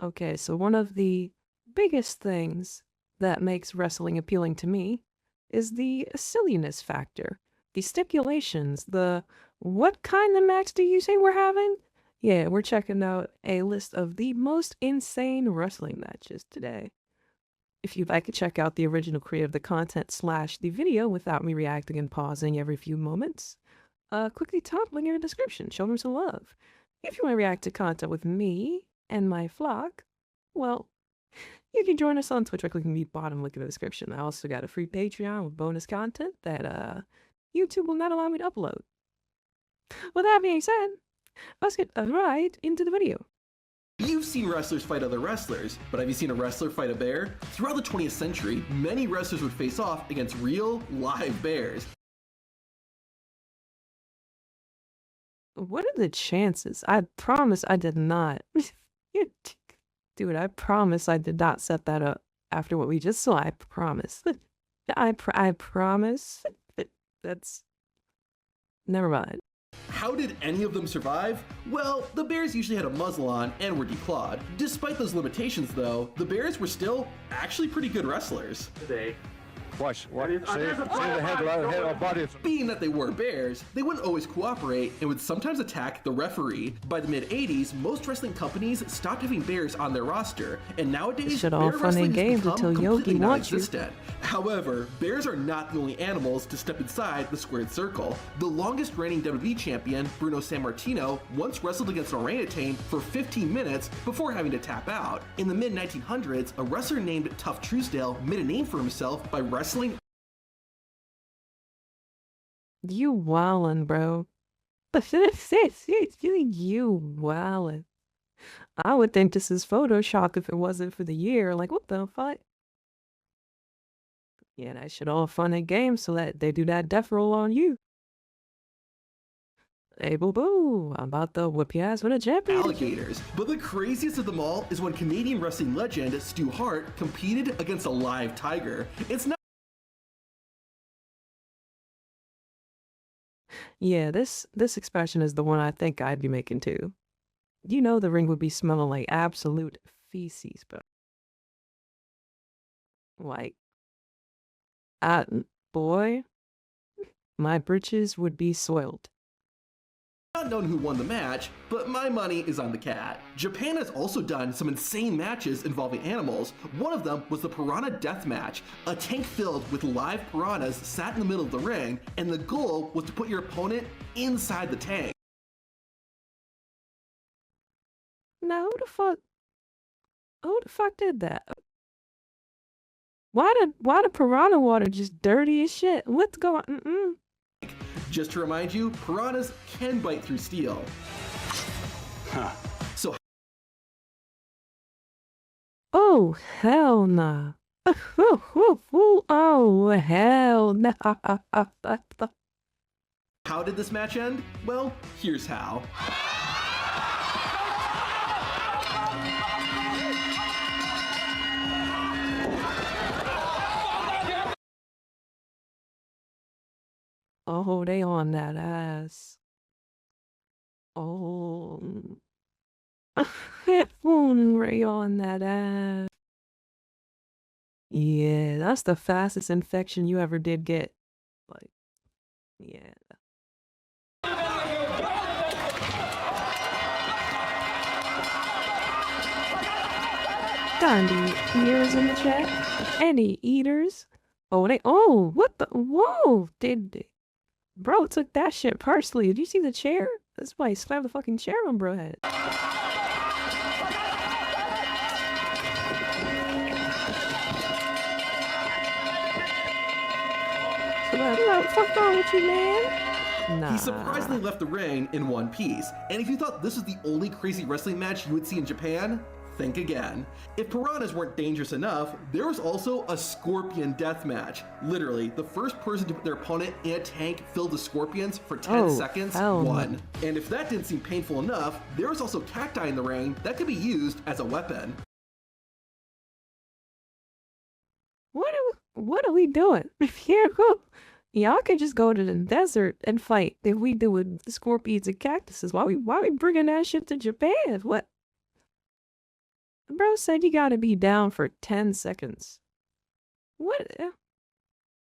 Okay, so one of the biggest things that makes wrestling appealing to me is the silliness factor. The stipulations, the what kind of match do you say we're having? Yeah, we're checking out a list of the most insane wrestling matches today. If you'd like to check out the original creator of the content / the video without me reacting and pausing every few moments, click the top link in the description. Show them some love. If you want to react to content with me and my flock, well, you can join us on Twitch by clicking the bottom link in the description. I also got a free Patreon with bonus content that YouTube will not allow me to upload. With that being said, let's get right into the video. You've seen wrestlers fight other wrestlers, but have you seen a wrestler fight a bear? Throughout the 20th century, many wrestlers would face off against real, live bears. What are the chances? I promise I did not. Dude, I promise I did not set that up after what we just saw. I promise. I promise. That's... Never mind. How did any of them survive? Well, the bears usually had a muzzle on and were declawed. Despite those limitations though, the bears were still actually pretty good wrestlers. Today. Watch, see the head or body. Being that they were bears, they wouldn't always cooperate and would sometimes attack the referee. By the mid-80s, most wrestling companies stopped having bears on their roster, and nowadays, bear wrestling has become completely non-existent. However, bears are not the only animals to step inside the squared circle. The longest reigning WWE champion, Bruno Sammartino, once wrestled against an orangutan for 15 minutes before having to tap out. In the mid-1900s, a wrestler named Tough Truesdale made a name for himself by wrestling. You wildin', bro. You wildin'. I would think this is Photoshop if it wasn't for the year. Like, what the fuck? Yeah, that shit all fun and games so that they do that death roll on you. Hey, boo-boo, I'm about to whip your ass with a champion. Alligators. But the craziest of them all is when Canadian wrestling legend Stu Hart competed against a live tiger. It's not... Yeah, this expression is the one I think I'd be making too. You know the ring would be smelling like absolute feces, bro. Like, boy, my britches would be soiled. Not known who won the match, but my money is on the cat. Japan has also done some insane matches involving animals. One of them was the Piranha Death Match. A tank filled with live piranhas sat in the middle of the ring, and the goal was to put your opponent inside the tank. Now who the fuck did that? Why the piranha water just dirty as shit? What's going on? Just to remind you, piranhas can bite through steel. So... Oh, hell nah. Oh, hell nah. How did this match end? Well, here's how. Oh, they on that ass. Oh. Ray on that ass. Yeah, that's the fastest infection you ever did get. Like, yeah. Got any eaters in the chat? Any eaters? Oh, what the, whoa, did they? Bro took that shit personally. Did you see the chair? That's why he slammed the fucking chair on bro head. What the fuck wrong with you, man? Nah. He surprisingly left the ring in one piece. And if you thought this was the only crazy wrestling match you would see in Japan, think again. If piranhas weren't dangerous enough, there was also a scorpion death match. Literally, the first person to put their opponent in a tank filled with scorpions for 10 seconds won. And if that didn't seem painful enough, there was also cacti in the ring that could be used as a weapon. What are we doing? Y'all could just go to the desert and fight if we do with scorpions and cactuses. Why we bringing that shit to Japan? What? Bro said you gotta be down for 10 seconds. What?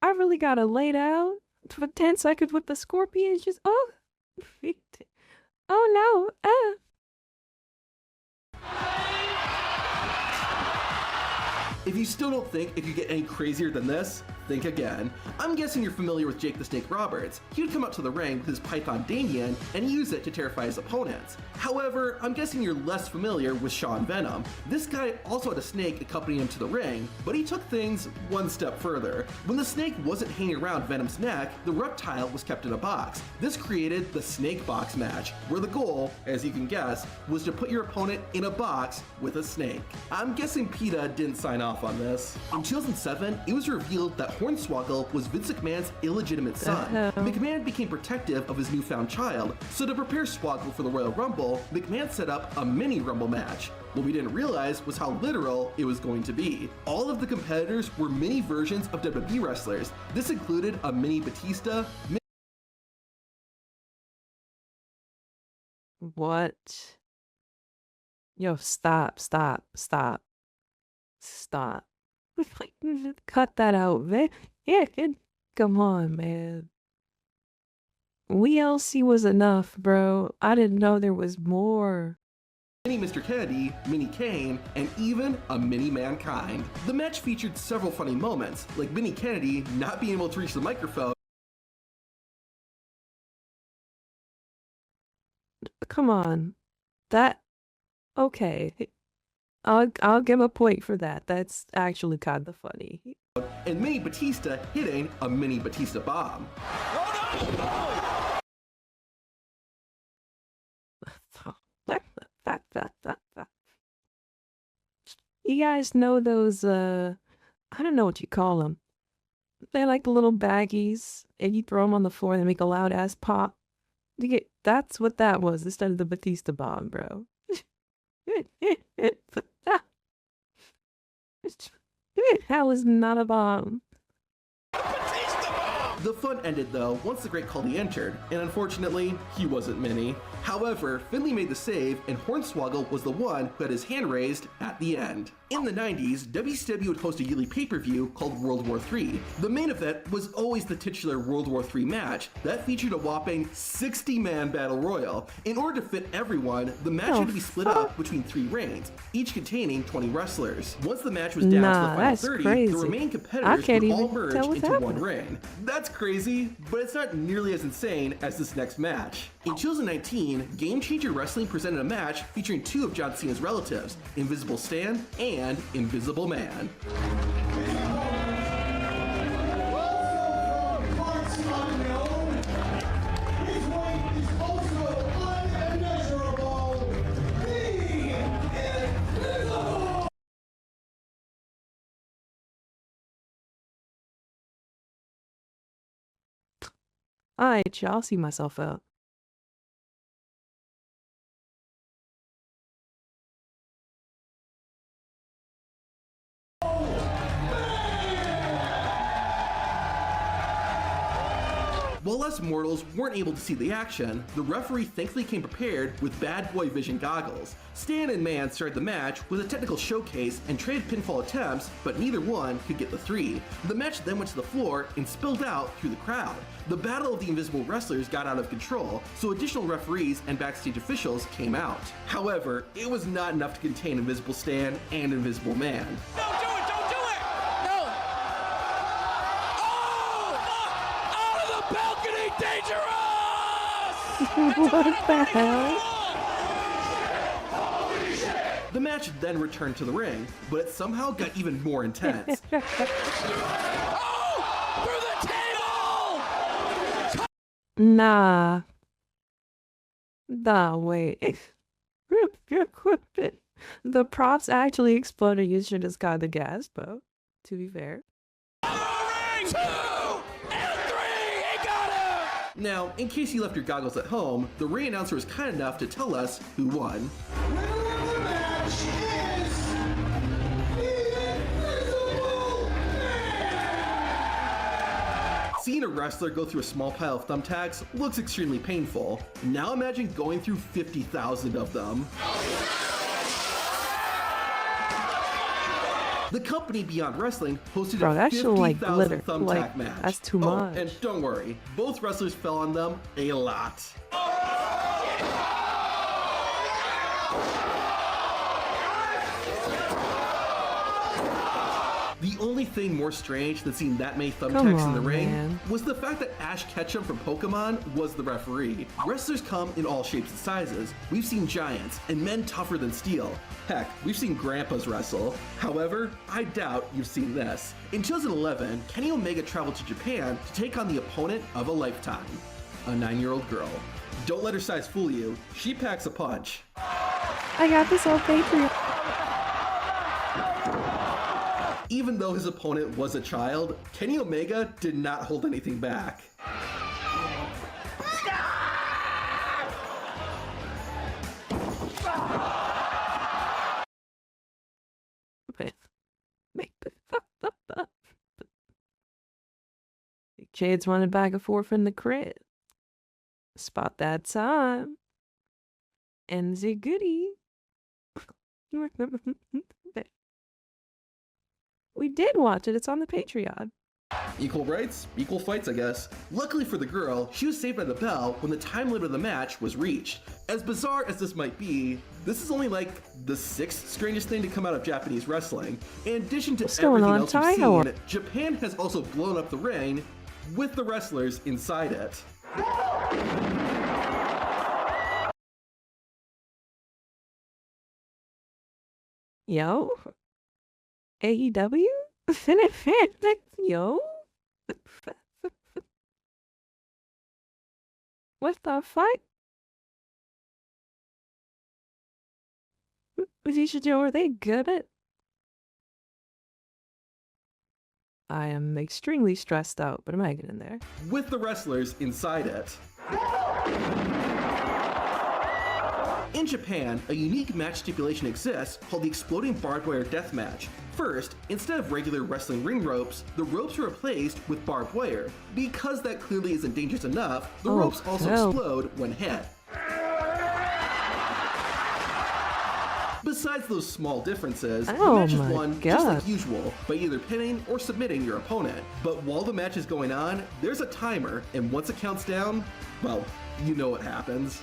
I really gotta lay down for 10 seconds with the scorpions? Just, oh. Oh no. If you still don't think it could get any crazier than this, think again. I'm guessing you're familiar with Jake the Snake Roberts. He would come out to the ring with his python Damien and use it to terrify his opponents. However, I'm guessing you're less familiar with Sean Venom. This guy also had a snake accompanying him to the ring, but he took things one step further. When the snake wasn't hanging around Venom's neck, the reptile was kept in a box. This created the snake box match, where the goal, as you can guess, was to put your opponent in a box with a snake. I'm guessing PETA didn't sign off on this. In 2007, it was revealed that Hornswoggle was Vince McMahon's illegitimate son. McMahon became protective of his newfound child, so to prepare Swoggle for the Royal Rumble, McMahon set up a mini Rumble match. What we didn't realize was how literal it was going to be. All of the competitors were mini versions of WWE wrestlers. This included a mini Batista. What? Yo, stop. Cut that out, man. Yeah, come on, man. WLC was enough, bro. I didn't know there was more. Mini Mr. Kennedy, Mini Kane, and even a Mini Mankind. The match featured several funny moments, like Mini Kennedy not being able to reach the microphone. Come on. That... Okay. I'll give a point for that. That's actually kind of funny. And Mini Batista hitting a Mini Batista bomb. You guys know those, I don't know what you call them. They're like the little baggies, and you throw them on the floor and they make a loud ass pop. That's what that was instead of the Batista bomb, bro. That was not a bomb. The fun ended though once the Great Khali entered, and unfortunately, he wasn't Mini. However, Finley made the save, and Hornswoggle was the one who had his hand raised at the end. In the 90s, WCW would host a yearly pay-per-view called World War III. The main event was always the titular World War III match that featured a whopping 60-man battle royal. In order to fit everyone, the match had to be split up between 3 reigns, each containing 20 wrestlers. Once the match was down to the final 30, the remaining competitors would all merge into one reign. That's crazy, but it's not nearly as insane as this next match. In 2019, Game Changer Wrestling presented a match featuring 2 of John Cena's relatives, Invisible Stan and Invisible Man. Alright, y'all, I'll see myself out. While us mortals weren't able to see the action, the referee thankfully came prepared with bad boy vision goggles. Stan and Man started the match with a technical showcase and traded pinfall attempts, but neither one could get the 3. The match then went to the floor and spilled out through the crowd. The battle of the invisible wrestlers got out of control, so additional referees and backstage officials came out. However, it was not enough to contain Invisible Stan and Invisible Man. Don't do it! Don't do it! No! Oh! Out of the balcony! Dangerous! What the hell? The match then returned to the ring, but it somehow got even more intense. Nah, wait. The props actually exploded. You should have got the gas, bro. To be fair. 2 and 3! He got him! Now, in case you left your goggles at home, the ring announcer was kind enough to tell us who won. Winner of the match is the Invisible Man! Seeing a wrestler go through a small pile of thumbtacks looks extremely painful. Now imagine going through 50,000 of them. The company Beyond Wrestling hosted Bro, a that shit like 50,000 glitter. Thumbtack Like, match. that's too much. And don't worry, both wrestlers fell on them a lot. The only thing more strange than seeing that many thumbtacks in the ring was the fact that Ash Ketchum from Pokemon was the referee. Wrestlers come in all shapes and sizes. We've seen giants and men tougher than steel. Heck, we've seen grandpas wrestle. However, I doubt you've seen this. In 2011, Kenny Omega traveled to Japan to take on the opponent of a lifetime, a 9-year-old girl. Don't let her size fool you. She packs a punch. I got this on Patreon. Even though his opponent was a child, Kenny Omega did not hold anything back. Jade's running back and forth in the crit. Spot that time. And the goodie. We did watch it. It's on the Patreon. Equal rights, equal fights, I guess. Luckily for the girl, she was saved by the bell when the time limit of the match was reached. As bizarre as this might be, this is only like the 6th strangest thing to come out of Japanese wrestling. In addition to everything else we've seen, Japan has also blown up the ring with the wrestlers inside it. Yo? AEW? Yo? What the fuck? Joe, are they good at? I am extremely stressed out, but I'm hanging in there. With the wrestlers inside it. In Japan, a unique match stipulation exists called the Exploding Barbed Wire Death Match. First, instead of regular wrestling ring ropes, the ropes are replaced with barbed wire. Because that clearly isn't dangerous enough, the ropes also explode when hit. Besides those small differences, the match is won just like usual by either pinning or submitting your opponent. But while the match is going on, there's a timer, and once it counts down, well, you know what happens.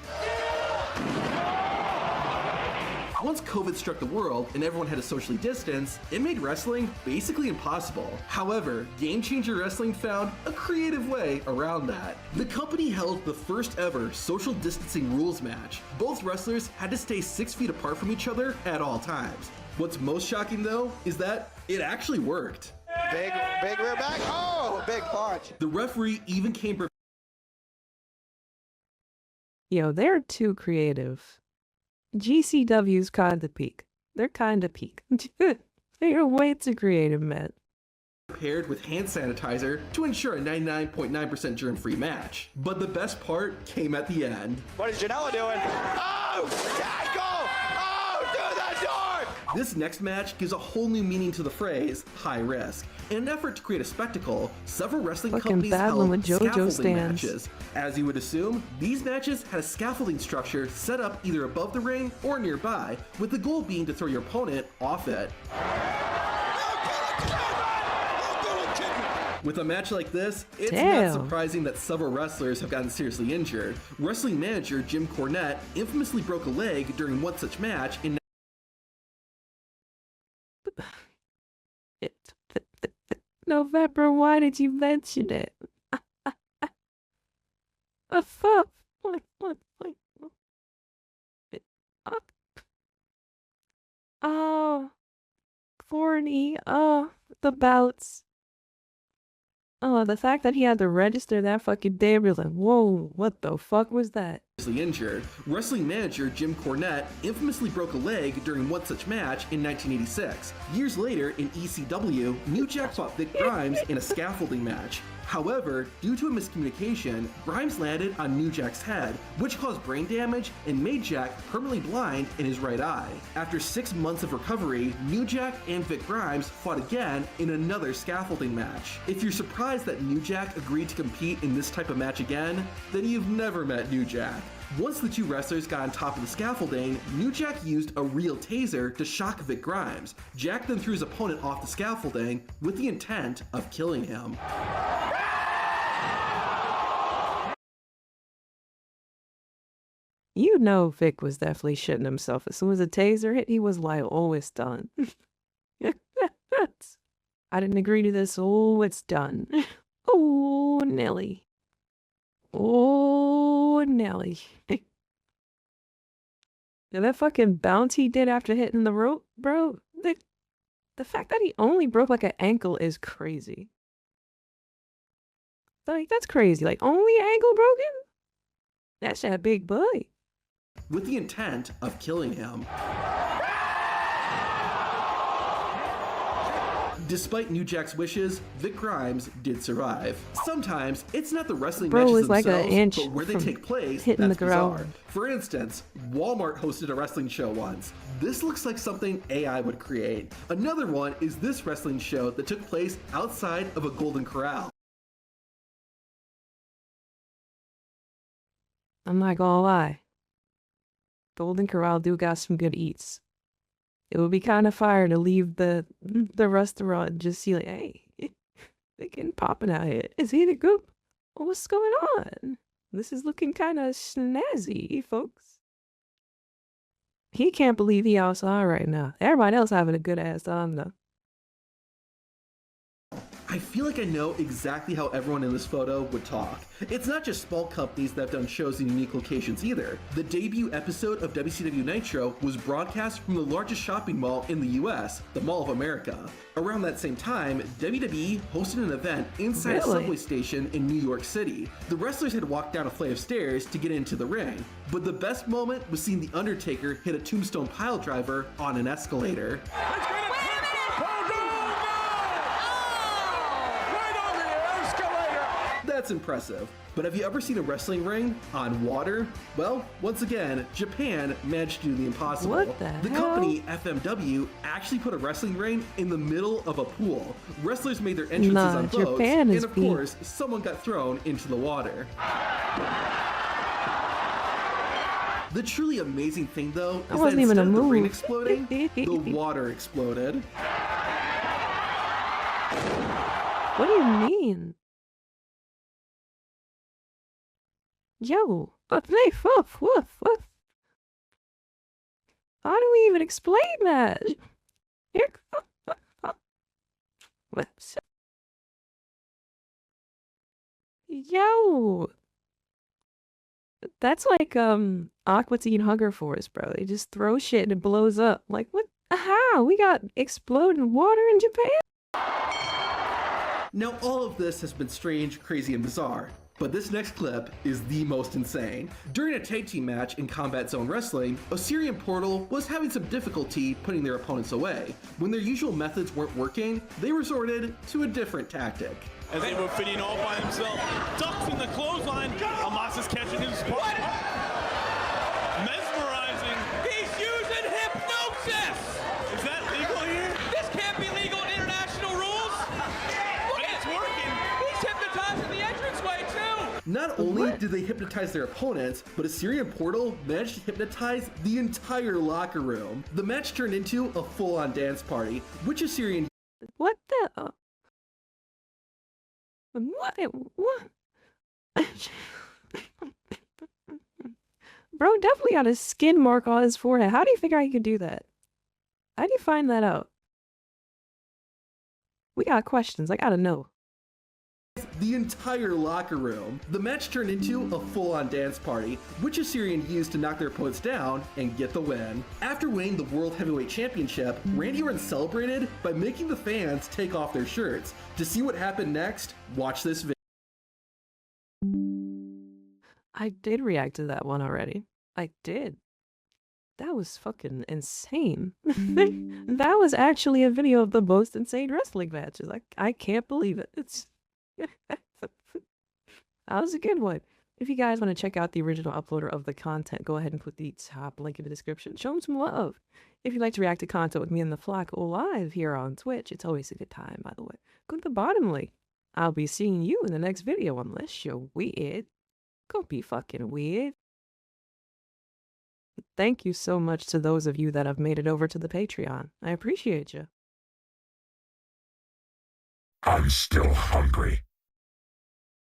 Once COVID struck the world and everyone had to socially distance, it made wrestling basically impossible. However, Game Changer Wrestling found a creative way around that. The company held the first ever social distancing rules match. Both wrestlers had to stay 6 feet apart from each other at all times. What's most shocking though is that it actually worked. Big rear back. Oh, big punch. The referee even came. Yo, they're too creative. GCW's kinda peak. They're kinda peak. They're way too creative, man. Paired with hand sanitizer to ensure a 99.9% germ-free match. But the best part came at the end. What is Janela doing? Oh, tackle! Oh, through the door! This next match gives a whole new meaning to the phrase, high risk. In an effort to create a spectacle, several wrestling companies held scaffolding matches. As you would assume, these matches had a scaffolding structure set up either above the ring or nearby, with the goal being to throw your opponent off it. With a match like this, it's not surprising that several wrestlers have gotten seriously injured. Wrestling manager Jim Cornette infamously broke a leg during one such match in November, why did you mention it? Oh, corny. Oh, the bouts. Oh, the fact that he had to register that fucking day, we're like, whoa, what the fuck was that? Injured. Wrestling manager Jim Cornette infamously broke a leg during one such match in 1986. Years later, in ECW, New Jack fought Vic Grimes in a scaffolding match. However, due to a miscommunication, Grimes landed on New Jack's head, which caused brain damage and made Jack permanently blind in his right eye. After 6 months of recovery, New Jack and Vic Grimes fought again in another scaffolding match. If you're surprised that New Jack agreed to compete in this type of match again, then you've never met New Jack. Once the two wrestlers got on top of the scaffolding, New Jack used a real taser to shock Vic Grimes. Jack then threw his opponent off the scaffolding with the intent of killing him. You know Vic was definitely shitting himself. As soon as the taser hit, he was like, oh, it's done. I didn't agree to this. Oh, it's done. Oh, Nelly. Oh, Nelly. Now that fucking bounce he did after hitting the rope, bro, the fact that he only broke like an ankle is crazy. Like, that's crazy. Like, only ankle broken? That's that big boy. With the intent of killing him. Despite New Jack's wishes, Vic Grimes did survive. Sometimes, it's not the wrestling matches like themselves, but where they take place hitting that's the ground. bizarre. For instance, Walmart hosted a wrestling show once. This looks like something AI would create. Another one is this wrestling show that took place outside of a Golden Corral. I'm not gonna lie. Golden Corral do got some good eats. It would be kind of fire to leave the restaurant and just see like, hey, they getting popping out here. Is he the group? What's going on? This is looking kind of snazzy, folks. He can't believe he outside right now. Everybody else having a good ass time though. I feel like I know exactly how everyone in this photo would talk. It's not just small companies that have done shows in unique locations either. The debut episode of WCW Nitro was broadcast from the largest shopping mall in the US, the Mall of America. Around that same time, WWE hosted an event inside a subway station in New York City. The wrestlers had walked down a flight of stairs to get into the ring, but the best moment was seeing The Undertaker hit a tombstone piledriver on an escalator. That's impressive. But have you ever seen a wrestling ring on water? Well, once again, Japan managed to do the impossible. What the hell? company FMW actually put a wrestling ring in the middle of a pool. Wrestlers made their entrances on boats, and of course, someone got thrown into the water. The truly amazing thing, though, is that instead of the ring exploding, the water exploded. What do you mean? Yo, woof, woof, woof. How do we even explain that? Yo, that's like Aqua's eating Hugger Force, bro. They just throw shit and it blows up. Like what? How? We got exploding water in Japan? Now all of this has been strange, crazy, and bizarre. But this next clip is the most insane. During a tag team match in Combat Zone Wrestling, Osirian Portal was having some difficulty putting their opponents away. When their usual methods weren't working, they resorted to a different tactic. As they were fitting all by himself, ducks in the clothesline. Amos is catching his spot. Mesmerizing. He's using hypnosis. Is that legal here? This can't be legal in international rules. Look, it's working. He's hypnotizing the entranceway too. Not only did they hypnotize their opponents, but Osirian Portal managed to hypnotize the entire locker room. The match turned into a full-on dance party, which Osirian... What the... What? Bro definitely got a skin mark on his forehead. How do you figure out he could do that? How do you find that out? We got questions. I gotta know. The entire locker room. The match turned into a full-on dance party, which Osirian used to knock their opponents down and get the win. After winning the World Heavyweight Championship, Randy Orton celebrated by making the fans take off their shirts. To see what happened next, watch this video. I did react to that one already. I did. That was fucking insane. That was actually a video of the most insane wrestling matches. I can't believe it. It's that was a good one. If you guys want to check out the original uploader of the content, go ahead and put the top link in the description. Show them some love. If you'd like to react to content with me and the flock live here on Twitch, it's always a good time, by the way. Go to the bottom link. I'll be seeing you in the next video unless you're weird. Go be fucking weird. thank you so much to those of you that have made it over to the Patreon. I appreciate you. I'm still hungry.